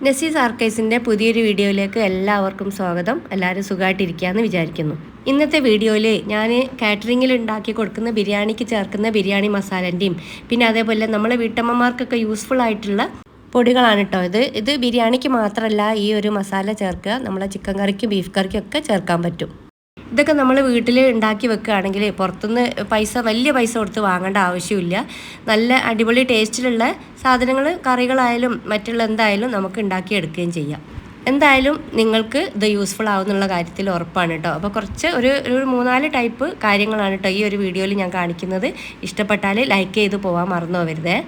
നസീസ് ആർക്കൈസിൻ്റെ പുതിയൊരു വീഡിയോയിലേക്ക് എല്ലാവർക്കും സ്വാഗതം. എല്ലാവരും സുഖമായിട്ടിരിക്കുകയെന്ന് വിചാരിക്കുന്നു. ഇന്നത്തെ വീഡിയോയിൽ ഞാൻ കാറ്ററിങ്ങിൽ ഉണ്ടാക്കി കൊടുക്കുന്ന ബിരിയാണിക്ക് ചേർക്കുന്ന ബിരിയാണി മസാലൻ്റെയും പിന്നെ അതേപോലെ നമ്മളെ വീട്ടമ്മമാർക്കൊക്കെ യൂസ്ഫുൾ ആയിട്ടുള്ള പൊടികളാണ് കേട്ടോ. ഇത് ബിരിയാണിക്ക് മാത്രമല്ല ഈ ഒരു മസാല ചേർക്കുക, നമ്മളെ ചിക്കൻ കറിക്കും ബീഫ് കറിക്കും ഒക്കെ ചേർക്കാൻ പറ്റും. ഇതൊക്കെ നമ്മൾ വീട്ടിൽ ഉണ്ടാക്കി വെക്കുകയാണെങ്കിൽ പുറത്തുനിന്ന് വലിയ പൈസ കൊടുത്ത് വാങ്ങേണ്ട ആവശ്യമില്ല. നല്ല അടിപൊളി ടേസ്റ്റിലുള്ള സാധനങ്ങൾ കറികളായാലും മറ്റുള്ള എന്തായാലും നമുക്ക് ഉണ്ടാക്കിയെടുക്കുകയും ചെയ്യാം. എന്തായാലും നിങ്ങൾക്ക് ഇത് യൂസ്ഫുൾ ആവുന്നുള്ള കാര്യത്തിൽ ഉറപ്പാണ് കേട്ടോ. അപ്പോൾ കുറച്ച് ഒരു 3-4 ടൈപ്പ് കാര്യങ്ങളാണ് കേട്ടോ ഈ ഒരു വീഡിയോയിൽ ഞാൻ കാണിക്കുന്നത്. ഇഷ്ടപ്പെട്ടാൽ ലൈക്ക് ചെയ്ത് പോകാൻ മറന്നു പോകരുതേ.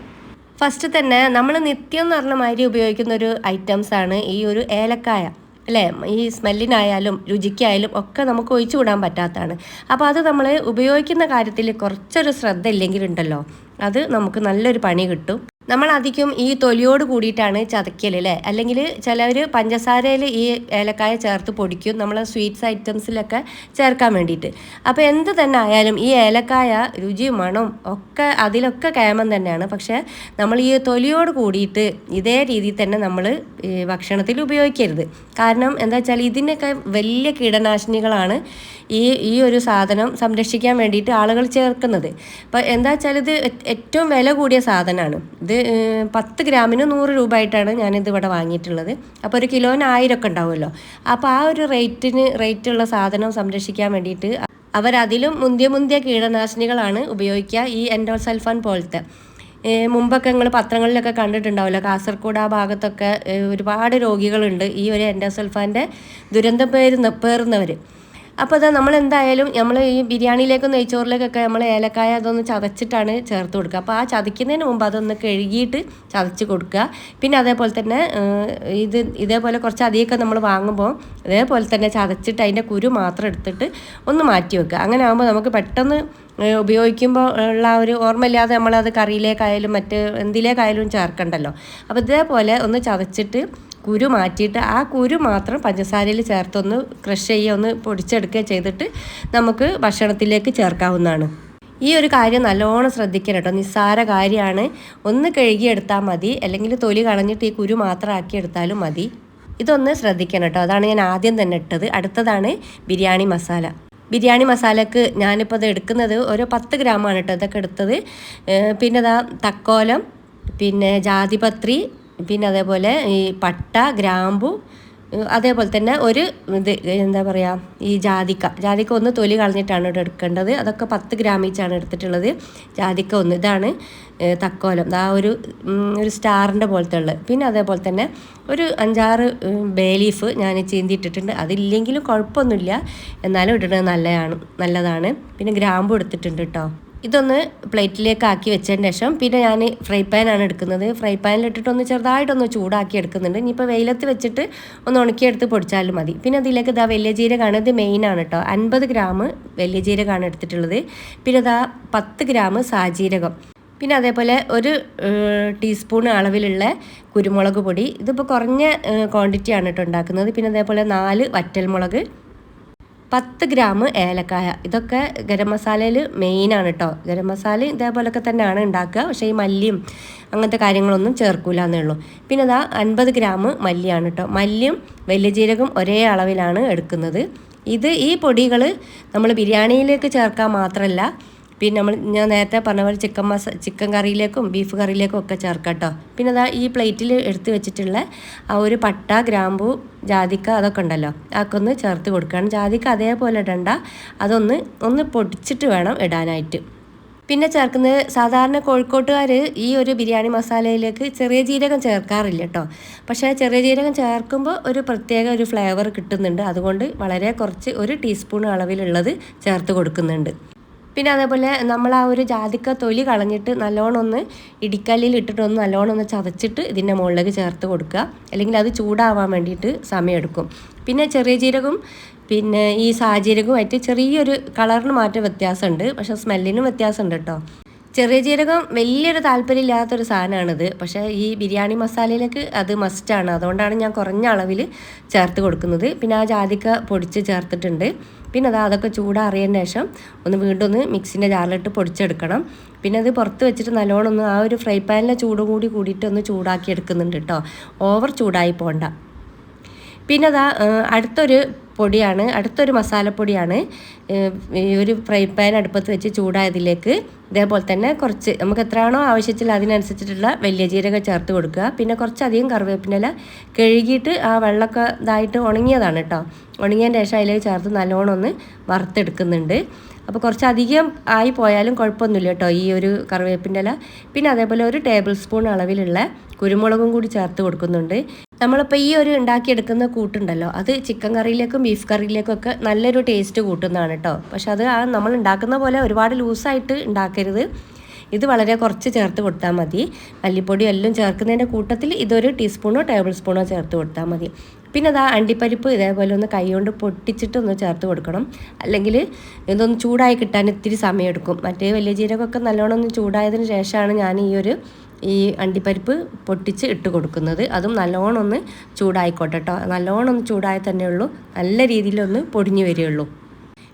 ഫസ്റ്റ് തന്നെ നമ്മൾ നിത്യം എന്ന് പറഞ്ഞ മാതിരി ഉപയോഗിക്കുന്ന ഒരു ഐറ്റംസാണ് ഈ ഒരു ഏലക്കായ അല്ലേ. ഈ സ്മെല്ലിനായാലും രുചിക്കായാലും ഒക്കെ നമുക്ക് ഒഴിച്ചു വിടാൻ പറ്റാത്തതാണ്. അപ്പോൾ അത് നമ്മൾ ഉപയോഗിക്കുന്ന കാര്യത്തിൽ കുറച്ചൊരു ശ്രദ്ധ ഇല്ലെങ്കിലുണ്ടല്ലോ അത് നമുക്ക് നല്ലൊരു പണി കിട്ടും. നമ്മൾ അധികം ഈ തൊലിയോട് കൂടിയിട്ടാണ് ചതയ്ക്കൽ അല്ലേ, അല്ലെങ്കിൽ ചിലവർ പഞ്ചസാരയിൽ ഈ ഏലക്കായ ചേർത്ത് പൊടിക്കും നമ്മൾ സ്വീറ്റ്സ് ഐറ്റംസിലൊക്കെ ചേർക്കാൻ വേണ്ടിയിട്ട്. അപ്പോൾ എന്ത് തന്നെ ആയാലും ഈ ഏലക്കായ രുചിയും മണവും ഒക്കെ അതിലൊക്കെ കേമം തന്നെയാണ്. പക്ഷേ നമ്മൾ ഈ തൊലിയോട് കൂടിയിട്ട് ഇതേ രീതിയിൽ തന്നെ നമ്മൾ ഭക്ഷണത്തിൽ ഉപയോഗിക്കരുത്. കാരണം എന്താ വെച്ചാൽ ഇതിനൊക്കെ വലിയ കീടനാശിനികളാണ് ഈ ഒരു സാധനം സംരക്ഷിക്കാൻ വേണ്ടിയിട്ട് ആളുകൾ ചേർക്കുന്നത്. അപ്പോൾ എന്താ വെച്ചാൽ ഇത് ഏറ്റവും വില കൂടിയ സാധനമാണ്. ഇത് 10 ഗ്രാമിന് 100 രൂപ ആയിട്ടാണ് ഞാനിത് ഇവിടെ വാങ്ങിയിട്ടുള്ളത്. അപ്പോൾ ഒരു കിലോന് 1000 ഒക്കെ ഉണ്ടാവുമല്ലോ. അപ്പോൾ ആ ഒരു റേറ്റുള്ള സാധനം സംരക്ഷിക്കാൻ വേണ്ടിയിട്ട് അവരതിലും മുന്തിയ കീടനാശിനികളാണ് ഉപയോഗിക്കുക. ഈ എൻഡോസൾഫാൻ പോലത്തെ മുമ്പൊക്കെ നിങ്ങൾ പത്രങ്ങളിലൊക്കെ കണ്ടിട്ടുണ്ടാവില്ല, കാസർഗോഡ് ആ ഭാഗത്തൊക്കെ ഒരുപാട് രോഗികളുണ്ട് ഈ ഒരു എൻഡോസൾഫാൻ്റെ ദുരന്തം പേറുന്നവർ. അപ്പോൾ അത് നമ്മളെന്തായാലും നമ്മൾ ഈ ബിരിയാണിയിലേക്കും നെയ്ച്ചോറിലേക്കൊക്കെ നമ്മൾ ഏലക്കായ അതൊന്ന് ചതച്ചിട്ടാണ് ചേർത്ത് കൊടുക്കുക. അപ്പോൾ ആ ചതയ്ക്കുന്നതിന് മുമ്പ് അതൊന്ന് കഴുകിയിട്ട് ചതച്ച് കൊടുക്കുക. പിന്നെ അതേപോലെ തന്നെ ഇതേപോലെ കുറച്ച് അധികമൊക്കെ നമ്മൾ വാങ്ങുമ്പോൾ ഇതേപോലെ തന്നെ ചതച്ചിട്ട് അതിൻ്റെ കുരു മാത്രം എടുത്തിട്ട് ഒന്ന് മാറ്റി വെക്കുക. അങ്ങനെ ആകുമ്പോൾ നമുക്ക് പെട്ടെന്ന് ഉപയോഗിക്കുമ്പോൾ ഉള്ള ഒരു ഓർമ്മയില്ലാതെ നമ്മളത് കറിയിലേക്കായാലും മറ്റ് എന്തിലേക്കായാലും ചേർക്കണ്ടല്ലോ. അപ്പോൾ ഇതേപോലെ ഒന്ന് ചതച്ചിട്ട് കുരു മാറ്റിയിട്ട് ആ കുരു മാത്രം പഞ്ചസാരയിൽ ചേർത്തൊന്ന് ക്രഷ് ചെയ്യുക, ഒന്ന് പൊടിച്ചെടുക്കുക ചെയ്തിട്ട് നമുക്ക് ഭക്ഷണത്തിലേക്ക് ചേർക്കാവുന്നതാണ്. ഈ ഒരു കാര്യം നല്ലോണം ശ്രദ്ധിക്കണം കേട്ടോ. നിസ്സാര കാര്യമാണ്. ഒന്ന് കഴുകിയെടുത്താൽ മതി, അല്ലെങ്കിൽ തൊലി കളഞ്ഞിട്ട് ഈ കുരു മാത്രം ആക്കിയെടുത്താലും മതി. ഇതൊന്ന് ശ്രദ്ധിക്കണം കേട്ടോ. അതാണ് ഞാൻ ആദ്യം തന്നെ ഇട്ടത്. അടുത്തതാണ് ബിരിയാണി മസാല. ബിരിയാണി മസാലക്ക് ഞാനിപ്പോൾ അത് എടുക്കുന്നത് ഒരു 10 ഗ്രാമാണ് കേട്ടോ ഇതൊക്കെ എടുത്തത്. പിന്നെ തക്കോലം, പിന്നെ ജാതിപത്രി, പിന്നെ അതേപോലെ ഈ പട്ട, ഗ്രാമ്പു, അതേപോലെ തന്നെ ഒരു എന്താ പറയുക ഈ ജാതിക്ക ഒന്ന് തൊലി കളഞ്ഞിട്ടാണ് ഇവിടെ എടുക്കേണ്ടത്. അതൊക്കെ 10 ഗ്രാം ഈച്ചാണ് എടുത്തിട്ടുള്ളത്. ജാതിക്ക ഒന്ന്, ഇതാണ് തക്കോലം, ഒരു സ്റ്റാറിൻ്റെ പോലത്തെ ഉള്ളത്. പിന്നെ അതേപോലെ തന്നെ ഒരു 5-6 ബേ ലീഫ് ഞാൻ ചീന്തിയിട്ടിട്ടുണ്ട്. അതില്ലെങ്കിലും കുഴപ്പമൊന്നുമില്ല, എന്നാലും ഇടുന്നത് നല്ലതാണ്. പിന്നെ ഗ്രാമ്പു എടുത്തിട്ടുണ്ട് കേട്ടോ. ഇതൊന്ന് പ്ലേറ്റിലേക്ക് ആക്കി വെച്ചതിന് ശേഷം പിന്നെ ഞാൻ ഫ്രൈ പാനാണ് എടുക്കുന്നത്. ഫ്രൈ പാനിലിട്ടിട്ടൊന്ന് ചെറുതായിട്ടൊന്ന് ചൂടാക്കി എടുക്കുന്നുണ്ട്. ഇനിയിപ്പോൾ വെയിലത്ത് വെച്ചിട്ട് ഒന്ന് ഉണക്കിയെടുത്ത് പൊടിച്ചാലും മതി. പിന്നെ അതിലേക്ക് വലിയ ജീരകമാണ്, ഇത് മെയിനാണ് കേട്ടോ. 50 ഗ്രാം വലിയ ജീരകമാണ് എടുത്തിട്ടുള്ളത്. പിന്നെ 10 ഗ്രാം സാജീരകം, പിന്നെ അതേപോലെ ഒരു ടീസ്പൂൺ അളവിലുള്ള കുരുമുളക് പൊടി. ഇതിപ്പോൾ കുറഞ്ഞ ക്വാണ്ടിറ്റിയാണ് കേട്ടോ ഉണ്ടാക്കുന്നത്. പിന്നെ അതേപോലെ 4 വറ്റൽമുളക്, 10 ഗ്രാം ഏലക്കായ. ഇതൊക്കെ ഗരം മസാലയിൽ മെയിനാണ് കേട്ടോ. ഗരം മസാല ഇതേപോലൊക്കെ തന്നെയാണ് ഉണ്ടാക്കുക, പക്ഷേ ഈ മല്ലിയും അങ്ങനത്തെ കാര്യങ്ങളൊന്നും ചേർക്കൂല എന്നേ ഉള്ളൂ. പിന്നെ 50 ഗ്രാം മല്ലിയാണ് കേട്ടോ. മല്ലിയും വലിയ ജീരകം ഒരേ അളവിലാണ് എടുക്കുന്നത്. ഈ പൊടികൾ നമ്മൾ ബിരിയാണിയിലേക്ക് ചേർക്കാൻ മാത്രമല്ല, പിന്നെ ഞാൻ നേരത്തെ പറഞ്ഞ പോലെ ചിക്കൻ കറിയിലേക്കും ബീഫ് കറിയിലേക്കും ഒക്കെ ചേർക്കാം കേട്ടോ. പിന്നെ ഈ പ്ലേറ്റിൽ എടുത്ത് വെച്ചിട്ടുള്ള ആ ഒരു പട്ട, ഗ്രാമ്പു, ജാതിക്ക അതൊക്കെ ഉണ്ടല്ലോ, അതൊക്കെ ഒന്ന് ചേർത്ത് കൊടുക്കുകയാണ്. ജാതിക്ക അതേപോലെ ഇടണ്ട, ഒന്ന് പൊടിച്ചിട്ട് വേണം ഇടാനായിട്ട്. പിന്നെ ചേർക്കുന്നത് സാധാരണ കോഴിക്കോട്ടുകാർ ഈ ഒരു ബിരിയാണി മസാലയിലേക്ക് ചെറിയ ജീരകം ചേർക്കാറില്ല കേട്ടോ. പക്ഷേ ചെറിയ ജീരകം ചേർക്കുമ്പോൾ ഒരു പ്രത്യേക ഒരു ഫ്ലേവർ കിട്ടുന്നുണ്ട്. അതുകൊണ്ട് വളരെ കുറച്ച് 1 ടീസ്പൂൺ അളവിലുള്ളത് ചേർത്ത് കൊടുക്കുന്നുണ്ട്. പിന്നെ അതേപോലെ നമ്മൾ ആ ഒരു ജാതിക്ക തൊലി കളഞ്ഞിട്ട് നല്ലോണം ഒന്ന് ഇടിക്കല്ലിൽ ഇട്ടിട്ടൊന്ന് നല്ലോണം ഒന്ന് ചതച്ചിട്ട് ഇതിൻ്റെ മുകളിലേക്ക് ചേർത്ത് കൊടുക്കുക, അല്ലെങ്കിൽ അത് ചൂടാവാൻ വേണ്ടിയിട്ട് സമയമെടുക്കും. പിന്നെ ചെറിയ ജീരകവും പിന്നെ ഈ സാജീരകവുമായിട്ട് ചെറിയൊരു കളറിന് വ്യത്യാസമുണ്ട്, പക്ഷേ സ്മെല്ലിനും വ്യത്യാസമുണ്ട് കേട്ടോ. ചെറിയ ജീരകം വലിയൊരു താല്പര്യമില്ലാത്തൊരു സാധനമാണിത്. പക്ഷേ ഈ ബിരിയാണി മസാലയിലേക്ക് അത് മസ്റ്റാണ്. അതുകൊണ്ടാണ് ഞാൻ കുറഞ്ഞ അളവിൽ ചേർത്ത് കൊടുക്കുന്നത്. പിന്നെ ആ ജാതിക്ക പൊടിച്ച് ചേർത്തിട്ടുണ്ട്. പിന്നെ അതൊക്കെ ചൂടാറിയതിന് ശേഷം വീണ്ടും ഒന്ന് മിക്സിൻ്റെ ജാറിലിട്ട് പൊടിച്ചെടുക്കണം. പിന്നെ അത് പുറത്ത് വെച്ചിട്ട് നല്ലോണം ആ ഒരു ഫ്രൈ പാനിലെ ചൂട് കൂടിയിട്ട് ഒന്ന് ചൂടാക്കി എടുക്കുന്നുണ്ട് കേട്ടോ. ഓവർ ചൂടായി പോകണ്ട. പിന്നെ അടുത്തൊരു മസാലപ്പൊടിയാണ്. ഈ ഒരു ഫ്രൈ പാൻ അടുപ്പത്ത് വെച്ച് ചൂടായതിലേക്ക് ഇതേപോലെ തന്നെ കുറച്ച് നമുക്ക് എത്രയാണോ ആവശ്യത്തിൽ അതിനനുസരിച്ചിട്ടുള്ള വലിയ ജീരകം ചേർത്ത് കൊടുക്കുക. പിന്നെ കുറച്ചധികം കറിവേപ്പില കഴുകിയിട്ട് ആ വെള്ളമൊക്കെ ഇതായിട്ട് ഉണങ്ങിയതാണ് കേട്ടോ. ഉണങ്ങിയതിന് ശേഷം അതിലേക്ക് ചേർത്ത് നല്ലോണം ഒന്ന് വറുത്തെടുക്കുന്നുണ്ട്. അപ്പോൾ കുറച്ചധികം ആയി പോയാലും കുഴപ്പമൊന്നുമില്ല കേട്ടോ ഈ ഒരു കറിവേപ്പിൻ്റെ ഇല. പിന്നെ അതേപോലെ ഒരു ടേബിൾ സ്പൂൺ അളവിലുള്ള കുരുമുളകും കൂടി ചേർത്ത് കൊടുക്കുന്നുണ്ട്. നമ്മളിപ്പോൾ ഈ ഒരു ഉണ്ടാക്കിയെടുക്കുന്ന കൂട്ടുണ്ടല്ലോ, അത് ചിക്കൻ കറിയിലേക്കും ബീഫ് കറിയിലേക്കും ഒക്കെ നല്ലൊരു ടേസ്റ്റ് കൂട്ടുന്നതാണ് കേട്ടോ. പക്ഷെ അത് നമ്മൾ ഉണ്ടാക്കുന്ന പോലെ ഒരുപാട് ലൂസായിട്ട് ഉണ്ടാക്കരുത്. ഇത് വളരെ കുറച്ച് ചേർത്ത് കൊടുത്താൽ മതി. മല്ലിപ്പൊടി എല്ലാം ചേർക്കുന്നതിൻ്റെ കൂട്ടത്തിൽ ഇതൊരു ടീസ്പൂണോ ടേബിൾ സ്പൂണോ ചേർത്ത് കൊടുത്താൽ മതി. പിന്നെ അണ്ടിപ്പരിപ്പ് ഇതേപോലെ ഒന്ന് കൈകൊണ്ട് പൊട്ടിച്ചിട്ടൊന്ന് ചേർത്ത് കൊടുക്കണം. അല്ലെങ്കിൽ ഇതൊന്ന് ചൂടായി കിട്ടാൻ ഇത്തിരി സമയമെടുക്കും. മറ്റേ വലിയ ജീരകമൊക്കെ നല്ലോണം ഒന്ന് ചൂടായതിന് ശേഷമാണ് ഞാൻ ഈ അണ്ടിപ്പരിപ്പ് പൊട്ടിച്ച് ഇട്ട് കൊടുക്കുന്നത്. അതും നല്ലോണം ഒന്ന് ചൂടായിക്കോട്ടെ കേട്ടോ. നല്ലോണം ഒന്ന് ചൂടായി തന്നെ ഉള്ളൂ, നല്ല രീതിയിലൊന്ന് പൊടിഞ്ഞു വരികയുള്ളൂ.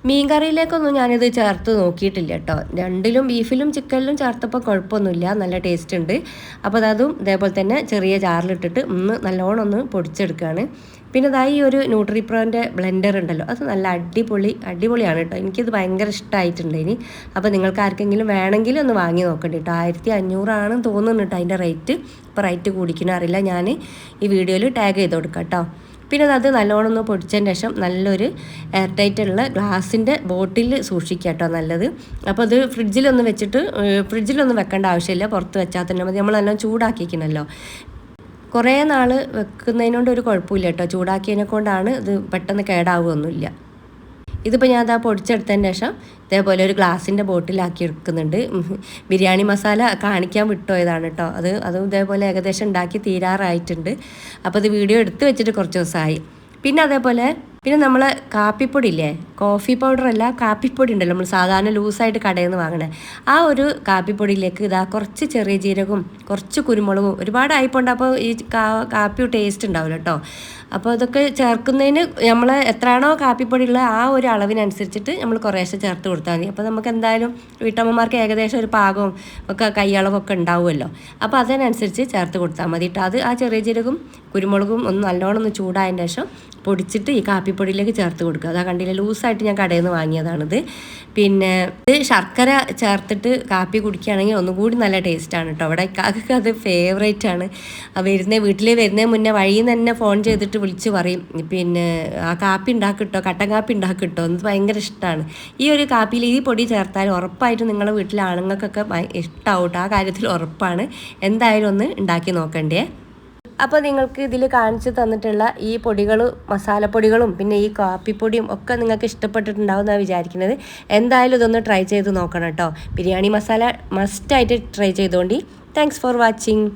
മീൻ കറിയിലേക്കൊന്നും ഞാനിത് ചേർത്ത് നോക്കിയിട്ടില്ല കേട്ടോ. രണ്ടിലും ബീഫിലും ചിക്കനിലും ചേർത്തപ്പോൾ കുഴപ്പമൊന്നുമില്ല, നല്ല ടേസ്റ്റ് ഉണ്ട്. അപ്പോൾ അതും ഇതേപോലെ തന്നെ ചെറിയ ജാറിലിട്ടിട്ട് നല്ലോണം ഒന്ന് പൊടിച്ചെടുക്കുകയാണ്. പിന്നെ ഈ ഒരു ന്യൂട്രിപ്രോൻ്റെ ബ്ലെൻഡർ ഉണ്ടല്ലോ, അത് നല്ല അടിപൊളിയാണ് കേട്ടോ. എനിക്കിത് ഭയങ്കര ഇഷ്ടമായിട്ടുണ്ട്. ഇനി അപ്പോൾ നിങ്ങൾക്ക് ആർക്കെങ്കിലും വേണമെങ്കിൽ ഒന്ന് വാങ്ങി നോക്കണ്ട കേട്ടോ. 1500 തോന്നുന്നു കേട്ടോ അതിൻ്റെ റേറ്റ്. ഇപ്പോൾ റേറ്റ് കൂടിക്കണ അറിയില്ല, ഞാൻ ഈ വീഡിയോയിൽ ടാഗ് ചെയ്ത് കൊടുക്കാം കേട്ടോ. പിന്നെ അത് നല്ലോണം ഒന്ന് പൊടിച്ചതിന് ശേഷം നല്ലൊരു എയർ ടൈറ്റുള്ള ഗ്ലാസിൻ്റെ ബോട്ടിൽ സൂക്ഷിക്കുക കേട്ടോ നല്ലത്. അപ്പോൾ അത് ഫ്രിഡ്ജിലൊന്നും വെക്കേണ്ട ആവശ്യമില്ല, പുറത്ത് വെച്ചാൽ തന്നെ മതി. നമ്മൾ നല്ലോണം ചൂടാക്കിക്കണല്ലോ. കുറേ നാൾ വെക്കുന്നതിനോണ്ട് ഒരു കുഴപ്പമില്ല കേട്ടോ. ചൂടാക്കിയതിനെ കൊണ്ടാണ് ഇത് പെട്ടെന്ന് കേടാവുകയൊന്നുമില്ല. ഇതിപ്പോൾ ഞാൻ പൊടിച്ചെടുത്തതിന് ശേഷം ഇതേപോലെ ഒരു ഗ്ലാസിൻ്റെ ബോട്ടിലാക്കി എടുക്കുന്നുണ്ട്. ബിരിയാണി മസാല കാണിക്കാൻ വിട്ടുപോയതാണ് കേട്ടോ. അതും ഇതേപോലെ ഏകദേശം ഉണ്ടാക്കി തീരാറായിട്ടുണ്ട്. അപ്പോൾ ഇത് വീഡിയോ എടുത്ത് വെച്ചിട്ട് കുറച്ച് ദിവസമായി. പിന്നെ അതേപോലെ നമ്മൾ കാപ്പിപ്പൊടി ഇല്ലേ, കോഫി പൗഡറല്ല, കാപ്പിപ്പൊടി ഉണ്ടല്ലോ നമ്മൾ സാധാരണ ലൂസായിട്ട് കടയിൽ നിന്ന് വാങ്ങണേ, ആ ഒരു കാപ്പിപ്പൊടിയിലേക്ക് കുറച്ച് ചെറിയ ജീരകവും കുറച്ച് കുരുമുളകും ഒരുപാട് ആയിപ്പോണ്ട്. അപ്പോൾ ഈ കാപ്പി ടേസ്റ്റ് ഉണ്ടാവില്ല കേട്ടോ. അപ്പോൾ ഇതൊക്കെ ചേർക്കുന്നതിന് നമ്മൾ എത്രയാണോ കാപ്പിപ്പൊടി ഉള്ളത് ആ ഒരു അളവിനനുസരിച്ചിട്ട് നമ്മൾ കുറേശ്ശെ ചേർത്ത് കൊടുത്താൽ മതി. അപ്പോൾ നമുക്ക് എന്തായാലും വീട്ടമ്മമാർക്ക് ഏകദേശം ഒരു പാകവും ഒക്കെ കൈയളവൊക്കെ ഉണ്ടാവുമല്ലോ. അപ്പോൾ അതിനനുസരിച്ച് ചേർത്ത് കൊടുത്താൽ മതി കേട്ടോ. അത് ആ ചെറിയ ജീരകവും കുരുമുളകും നല്ലോണം ഒന്ന് ചൂടായതിന് ശേഷം പൊടിച്ചിട്ട് ഈ കാപ്പിപ്പൊടിയിലേക്ക് ചേർത്ത് കൊടുക്കുക. അതാ കണ്ടില്ല, ലൂസായിട്ട് ഞാൻ കടയിൽ നിന്ന് വാങ്ങിയതാണിത്. പിന്നെ ഇത് ശർക്കര ചേർത്തിട്ട് കാപ്പി കുടിക്കുകയാണെങ്കിൽ ഒന്നുകൂടി നല്ല ടേസ്റ്റാണ് കേട്ടോ. അവിടെ അത് ഫേവറേറ്റ് ആണ്. വീട്ടിൽ വരുന്നതിന് മുന്നേ വഴിയിൽ നിന്ന് തന്നെ ഫോൺ ചെയ്തിട്ട് വിളിച്ച് പറയും, പിന്നെ ആ കാപ്പി ഉണ്ടാക്കിട്ടോ, കട്ടൻ കാപ്പി ഉണ്ടാക്കിട്ടോ, അത് ഭയങ്കര ഇഷ്ടമാണ്. ഈ ഒരു കാപ്പിയിൽ ഈ പൊടി ചേർത്താൽ ഉറപ്പായിട്ടും നിങ്ങളുടെ വീട്ടിലെ ആണുങ്ങൾക്കൊക്കെ ഇഷ്ടമാവും കേട്ടോ. ആ കാര്യത്തിൽ ഉറപ്പാണ്. എന്തായാലും ഒന്ന് ഉണ്ടാക്കി നോക്കണ്ടേ. അപ്പോൾ നിങ്ങൾക്ക് ഇതിൽ കാണിച്ചു തന്നിട്ടുള്ള ഈ മസാലപ്പൊടികളും പിന്നെ ഈ കാപ്പിപ്പൊടിയും ഒക്കെ നിങ്ങൾക്ക് ഇഷ്ടപ്പെട്ടിട്ടുണ്ടാവും എന്നാണ് വിചാരിക്കുന്നത്. എന്തായാലും ഇതൊന്ന് ട്രൈ ചെയ്ത് നോക്കണം കേട്ടോ. ബിരിയാണി മസാല മസ്റ്റായിട്ട് ട്രൈ ചെയ്തോണ്ടി. Thanks for watching.